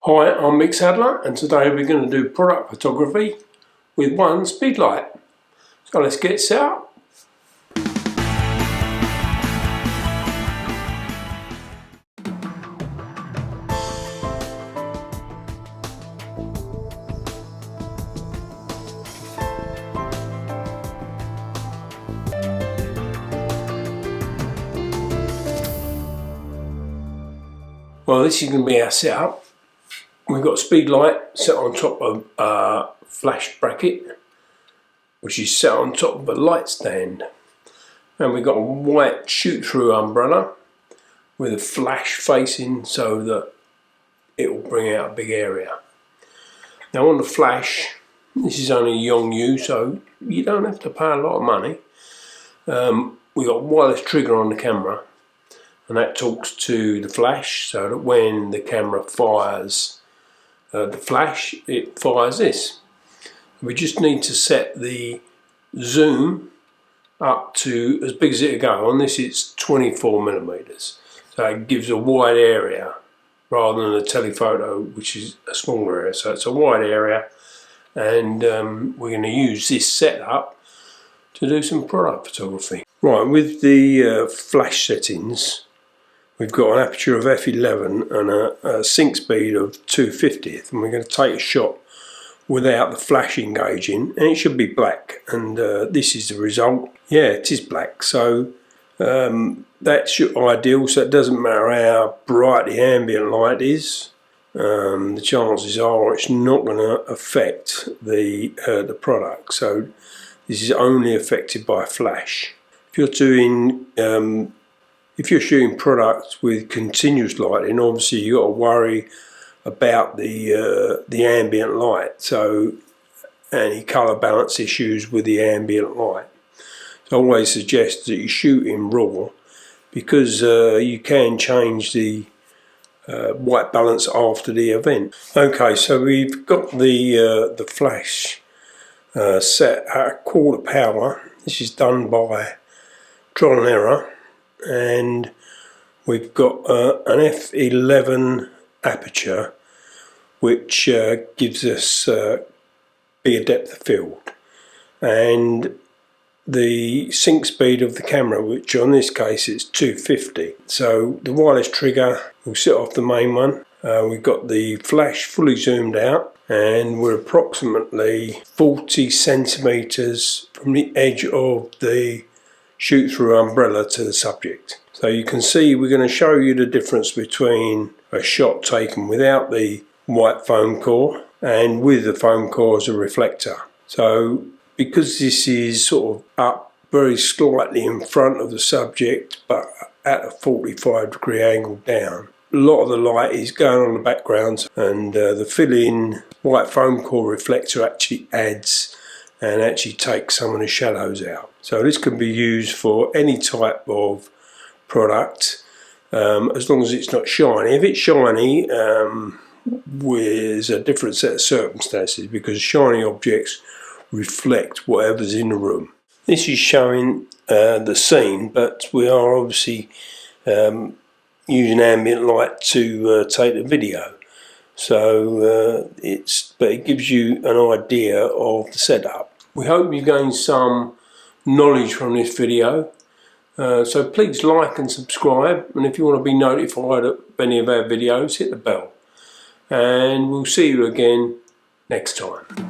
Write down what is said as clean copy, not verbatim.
Hi, I'm Mick Sadler, and today we're going to do product photography with one speedlight. So let's get set up. Well, this is going to be our setup. We've got speedlight set on top of a flash bracket, which is set on top of a light stand. And we've got a white shoot-through umbrella with a flash facing so that it will bring out a big area. Now on the flash, this is only Yongnuo, so you don't have to pay a lot of money. We've got a wireless trigger on the camera, and that talks to the flash so that when the camera fires the flash, it fires this. We just need to set the zoom up to as big as it'll go. On this it's 24mm, so it gives a wide area rather than a telephoto, which is a smaller area. So it's a wide area, and we're going to use this setup to do some product photography. Right, with the flash settings, we've got an aperture of f11 and a sync speed of 2/50th, and we're going to take a shot without the flash engaging, and it should be black, and this is the result. Yeah, it is black, so that's your ideal, so it doesn't matter how bright the ambient light is. The chances are it's not going to affect the product, so this is only affected by flash. If you're doing if you're shooting products with continuous lighting, obviously you've got to worry about the ambient light, so any colour balance issues with the ambient light. So I always suggest that you shoot in RAW, because you can change the white balance after the event. Okay, so we've got the flash set at 1/4 power. This is done by trial and error. And we've got an f11 aperture, which gives us bigger depth of field, and the sync speed of the camera, which on this case is 250. So the wireless trigger will sit off the main one. We've got the flash fully zoomed out, and we're approximately 40 centimeters from the edge of the shoot-through umbrella to the subject. So you can see we're going to show you the difference between a shot taken without the white foam core and with the foam core as a reflector. So because this is sort of up very slightly in front of the subject but at a 45-degree angle down, a lot of the light is going on the background, and the fill-in white foam core reflector actually adds and actually takes some of the shadows out. So this can be used for any type of product, as long as it's not shiny. If it's shiny, there's a different set of circumstances, because shiny objects reflect whatever's in the room. This is showing the scene, but we are obviously using ambient light to take the video. So it gives you an idea of the setup. We hope you gained some knowledge from this video. So please like and subscribe, and if you want to be notified of any of our videos, hit the bell. And we'll see you again next time.